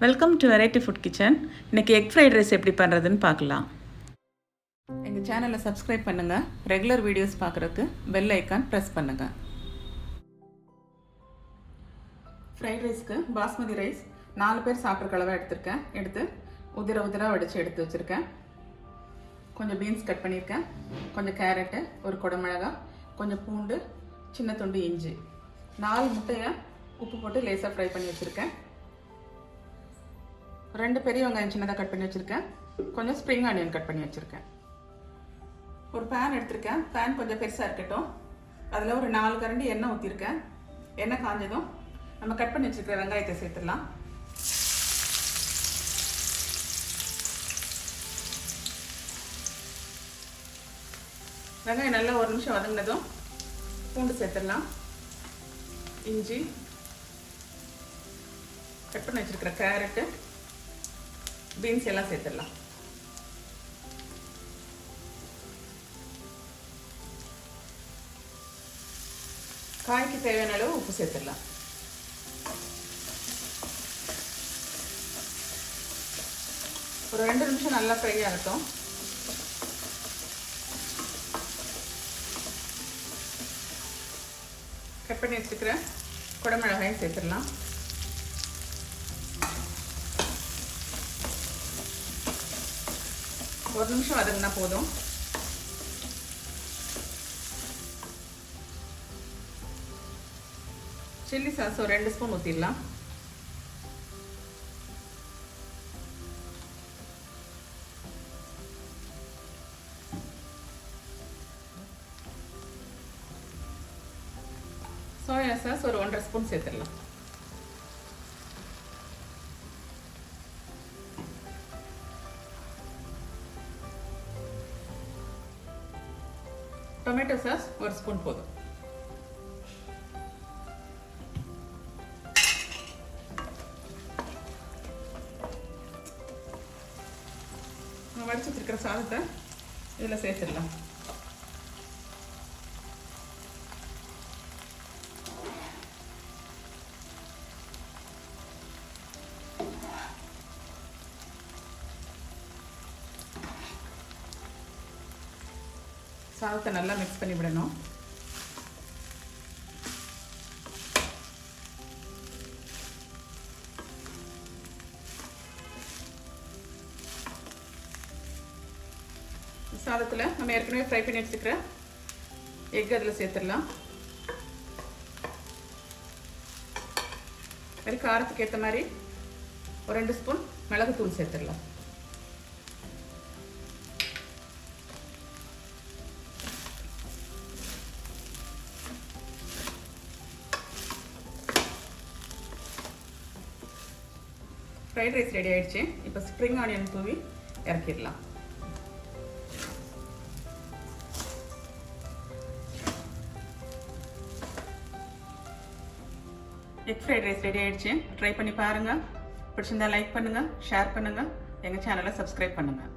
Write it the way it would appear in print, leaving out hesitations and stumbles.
Welcome to variety food kitchen. இன்றைக்கி egg fried rice எப்படி பண்ணுறதுன்னு பார்க்கலாம். எங்கள் சேனலை சப்ஸ்கிரைப் பண்ணுங்கள். ரெகுலர் வீடியோஸ் பார்க்குறதுக்கு பெல் ஐக்கான் ப்ரெஸ் பண்ணுங்கள். ஃப்ரைட் ரைஸ்க்கு பாஸ்மதி ரைஸ் 4 பேர் சாப்பிட்ற அளவாக எடுத்து உதிர வடித்து எடுத்து வச்சுருக்கேன். கொஞ்சம் பீன்ஸ் கட் பண்ணியிருக்கேன், கொஞ்சம் கேரட்டு, ஒரு குடமிளகா, கொஞ்சம் பூண்டு, சின்ன துண்டு இஞ்சி, 4 முட்டையை உப்பு போட்டு லேசாக ஃப்ரை பண்ணி வச்சுருக்கேன். 2 பெரிய வெங்காயம் சின்னதாக கட் பண்ணி வச்சுருக்கேன். கொஞ்சம் ஸ்ப்ரிங் ஆனியன் கட் பண்ணி வச்சுருக்கேன். ஒரு பேன் எடுத்திருக்கேன். பேன் கொஞ்சம் பெருசாக இருக்கட்டும். அதில் ஒரு 4 கரண்டி எண்ணெய் ஊற்றிருக்கேன். எண்ணெய் காஞ்சதும் நம்ம கட் பண்ணி வச்சுருக்கிற வெங்காயத்தை சேர்த்துடலாம். வெங்காயம் நல்லா ஒரு நிமிஷம் வதங்கினதும் பூண்டு சேர்த்துடலாம். இஞ்சி, கட் பண்ணி வச்சுருக்கிற கேரட்டு, பீன்ஸ் எல்லாம் சேர்த்துடலாம். காய்க்கு தேவையான அளவு உப்பு சேர்த்துடலாம். ஒரு 2 நிமிஷம் நல்லா ஃப்ரை ஆகட்டும். கட் பண்ணி வச்சுக்கிற குடமிளகாயும் சேர்த்துடலாம். ஒரு நிமிஷம் வதங்கினா போதும். சில்லி சாஸ் ஒரு 2 ஸ்பூன் ஊற்றிடலாம். சோயா சாஸ் ஒரு 1.5 ஸ்பூன் சேர்த்துடலாம். டொமேட்டோ சாஸ் ஒரு ஸ்பூன் போதும். நம்ம வடிச்சு வச்சிருக்கிற சாதத்தை இதில் சேர்த்துடலாம். சாதத்தை நல்லா மிக்ஸ் பண்ணி விடணும். சாதத்தில் நம்ம ஏற்கனவே ஃப்ரை பண்ணி வச்சுருக்கிற எக் அதில் சேர்த்துடலாம். மாதிரி காரத்துக்கு ஏற்ற மாதிரி ஒரு 2 ஸ்பூன் மிளகுத்தூள் சேர்த்துடலாம். ஃப்ரைட் ரைஸ் ரெடி ஆகிடுச்சு. இப்போ ஸ்ப்ரிங் ஆனியன் தூவி இறக்கிடலாம். எக் ஃப்ரைட் ரைஸ் ரெடி ஆகிடுச்சு. ட்ரை பண்ணி பாருங்கள். பிடிச்சிருந்தா லைக் பண்ணுங்கள், ஷேர் பண்ணுங்கள், எங்கள் சேனலை சப்ஸ்கிரைப் பண்ணுங்கள்.